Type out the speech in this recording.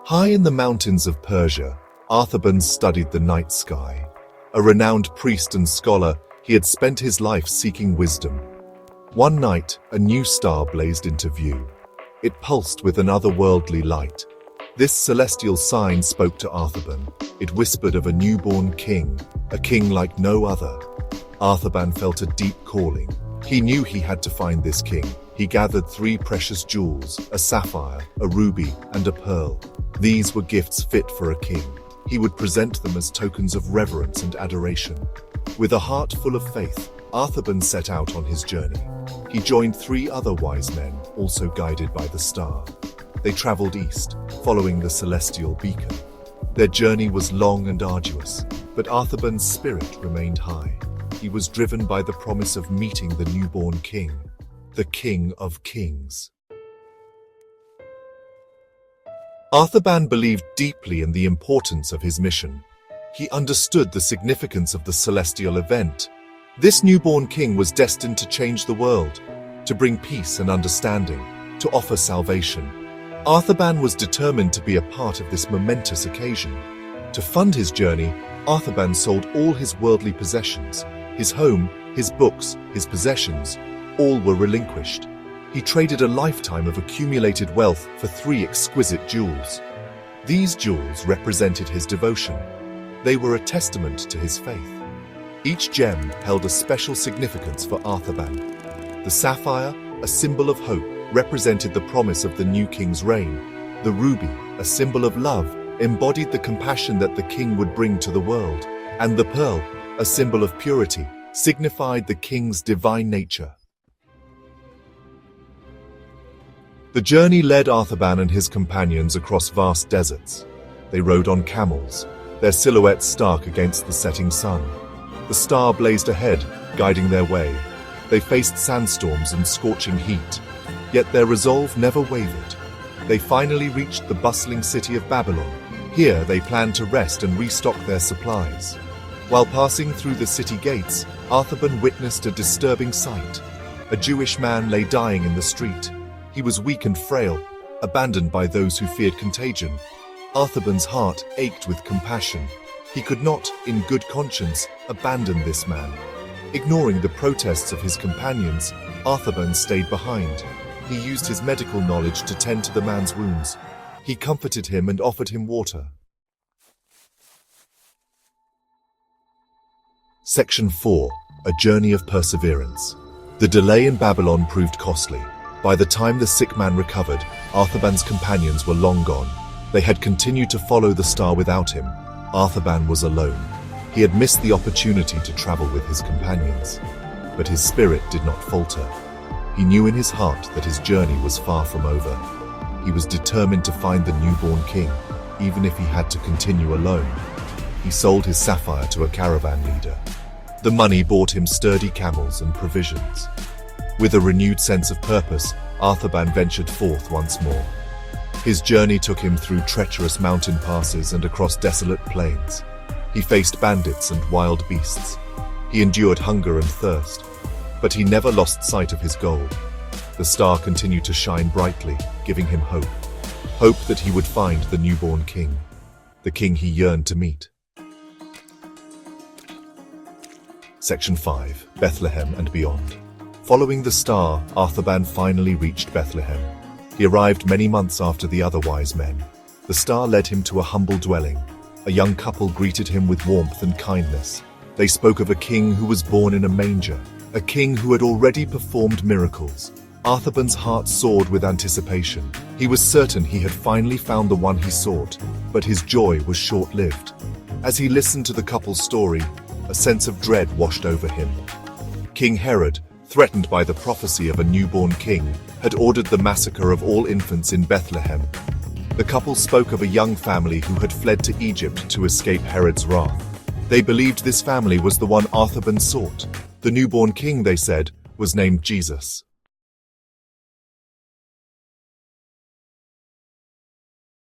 High in the mountains of Persia, Arthaban studied the night sky. A renowned priest and scholar, he had spent his life seeking wisdom. One night, a new star blazed into view. It pulsed with an otherworldly light. This celestial sign spoke to Arthaban. It whispered of a newborn king, a king like no other. Arthaban felt a deep calling. He knew he had to find this king. He gathered 3 precious jewels, a sapphire, a ruby, and a pearl. These were gifts fit for a king. He would present them as tokens of reverence and adoration. With a heart full of faith, Arthaban set out on his journey. He joined 3 other wise men, also guided by the star. They traveled east, following the celestial beacon. Their journey was long and arduous, but Arthaban's spirit remained high. He was driven by the promise of meeting the newborn king, the King of Kings. Arthaban believed deeply in the importance of his mission. He understood the significance of the celestial event. This newborn king was destined to change the world, to bring peace and understanding, to offer salvation. Arthaban was determined to be a part of this momentous occasion. To fund his journey, Arthaban sold all his worldly possessions. His home, his books, his possessions, all were relinquished. He traded a lifetime of accumulated wealth for 3 exquisite jewels. These jewels represented his devotion. They were a testament to his faith. Each gem held a special significance for Arthaban. The sapphire, a symbol of hope, represented the promise of the new king's reign. The ruby, a symbol of love, embodied the compassion that the king would bring to the world. And the pearl, a symbol of purity, signified the king's divine nature. The journey led Arthaban and his companions across vast deserts. They rode on camels, their silhouettes stark against the setting sun. The star blazed ahead, guiding their way. They faced sandstorms and scorching heat, yet their resolve never wavered. They finally reached the bustling city of Babylon. Here they planned to rest and restock their supplies. While passing through the city gates, Arthaban witnessed a disturbing sight. A Jewish man lay dying in the street. He was weak and frail, abandoned by those who feared contagion. Arthaban's heart ached with compassion. He could not, in good conscience, abandon this man. Ignoring the protests of his companions, Arthaban stayed behind. He used his medical knowledge to tend to the man's wounds. He comforted him and offered him water. Section 4. A Journey of Perseverance. The delay in Babylon proved costly. By the time the sick man recovered, Arthaban's companions were long gone. They had continued to follow the star without him. Arthaban was alone. He had missed the opportunity to travel with his companions. But his spirit did not falter. He knew in his heart that his journey was far from over. He was determined to find the newborn king, even if he had to continue alone. He sold his sapphire to a caravan leader. The money bought him sturdy camels and provisions. With a renewed sense of purpose, Arthaban ventured forth once more. His journey took him through treacherous mountain passes and across desolate plains. He faced bandits and wild beasts. He endured hunger and thirst, but he never lost sight of his goal. The star continued to shine brightly, giving him hope. Hope that he would find the newborn king, the king he yearned to meet. Section 5. Bethlehem and Beyond. Following the star, Arthaban finally reached Bethlehem. He arrived many months after the other wise men. The star led him to a humble dwelling. A young couple greeted him with warmth and kindness. They spoke of a king who was born in a manger, a king who had already performed miracles. Arthaban's heart soared with anticipation. He was certain he had finally found the one he sought, but his joy was short-lived. As he listened to the couple's story, a sense of dread washed over him. King Herod, threatened by the prophecy of a newborn king, had ordered the massacre of all infants in Bethlehem. The couple spoke of a young family who had fled to Egypt to escape Herod's wrath. They believed this family was the one Arthaban sought. The newborn king, they said, was named Jesus.